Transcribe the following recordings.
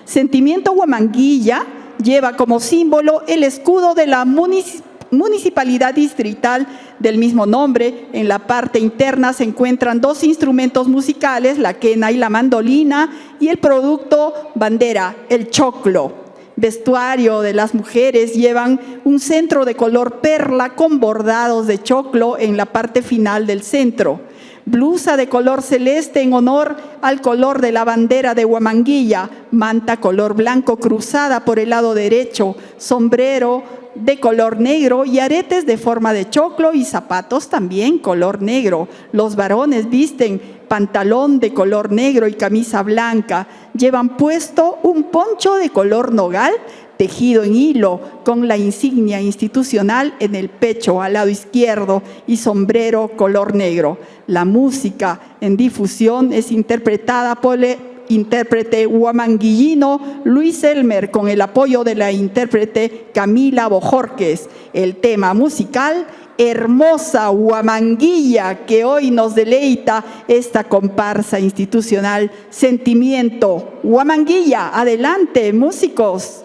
Sentimiento Huamanguilla lleva como símbolo el escudo de la municipalidad distrital del mismo nombre. En la parte interna se encuentran dos instrumentos musicales, la quena y la mandolina, y el producto bandera, el choclo. Vestuario de las mujeres llevan un centro de color perla con bordados de choclo en la parte final del centro. Blusa de color celeste en honor al color de la bandera de Huamanguilla, manta color blanco cruzada por el lado derecho, sombrero de color negro y aretes de forma de choclo y zapatos también color negro. Los varones visten pantalón de color negro y camisa blanca. Llevan puesto un poncho de color nogal tejido en hilo con la insignia institucional en el pecho al lado izquierdo y sombrero color negro. La música en difusión es interpretada por el intérprete huamanguillino Luis Elmer con el apoyo de la intérprete Camila Bojorquez. El tema musical Hermosa Huamanguilla, que hoy nos deleita esta comparsa institucional Sentimiento Huamanguilla. Adelante, músicos.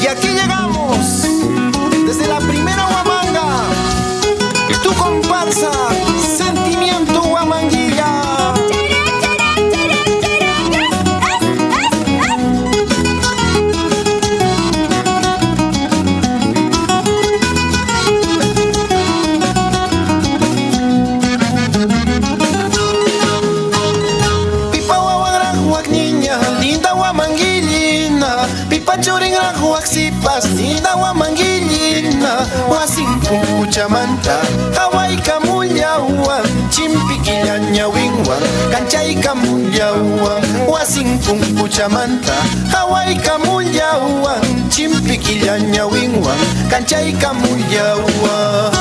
Y aquí llegamos, desde la primera Huamanga, tu comparsa, Sentimiento Huamanguilla. Pipa Huaguagra Huac niña, linda Huamanguillina. Pipa Choringra Huac sipas, linda Huamanguillina. Huasinpun Cuchamanta, Hawaii Camullahuan, Chimpiquilla Ñawinhuan, Canchay Camullahuan. Huasinpun Cuchamanta, Hawaii Camullahuan, Chimpiquilla Ñawinhuan, Canchay Camullahuan.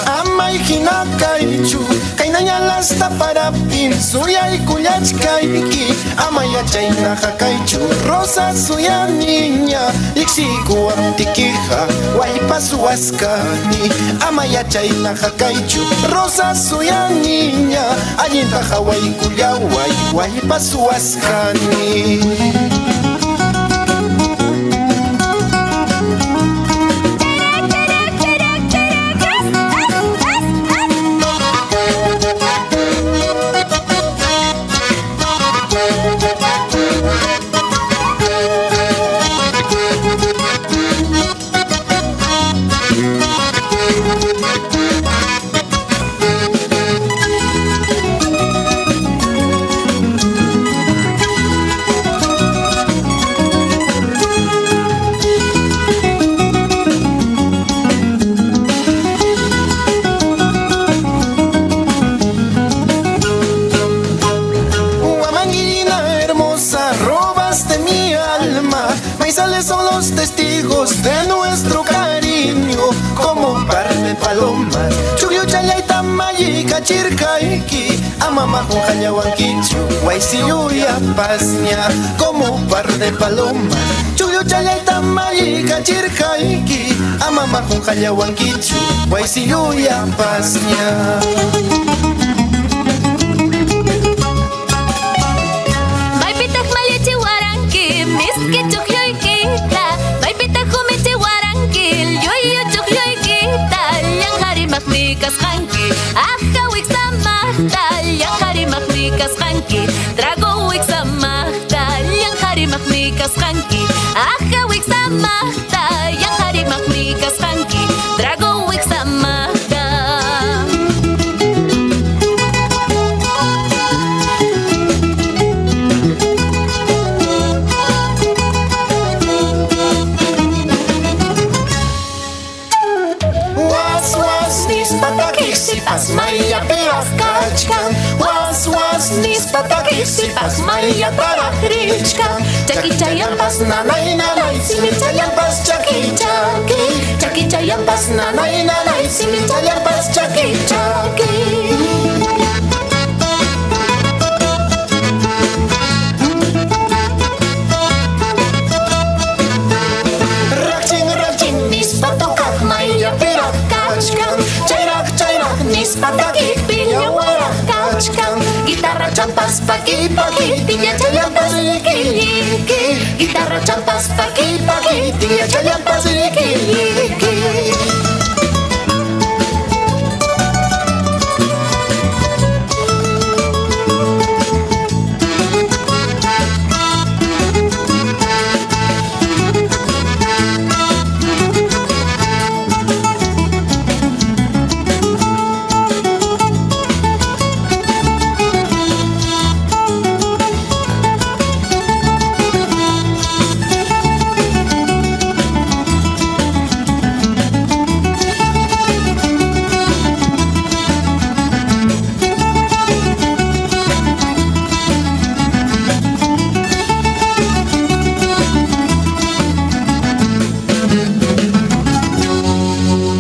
Amay hinakaychu kaynaya lasta para pin suya y kuyachkayki amaya chayna hakaychu rosa suya niña ixiku amtikija waypa suwaskani amaya chayna hakaychu rosa suya niña allinta haway kuyaway waypa suwaskani. Son los testigos de nuestro cariño como un par de palomas. Chuyo chayayta mayika chirkaiki amama con hayawankichu guaysiyuya pasña como un par de palomas. Chuyo chayayta mayika chirkaiki amama con hayawankichu guaysiyuya pasña. Ahawik samahtal yang hari maknikas kanki Dragowik samahtal yang hari maknikas kanki Ahawik samahtal yang hari maknikas kanki Dragowik samahtal. pataki sipas maya tarakrichka Chaki chayampas nanay nanay simi chayampas chaki chaki Chaki chayampas nanay nanay simi chayampas chaki chaki Pataki piña huara kachkan Guitarra champas paki paki Tiña chayampas liki liki Guitarra champas paki paki Tiña chayampas liki liki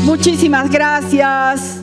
Muchísimas gracias.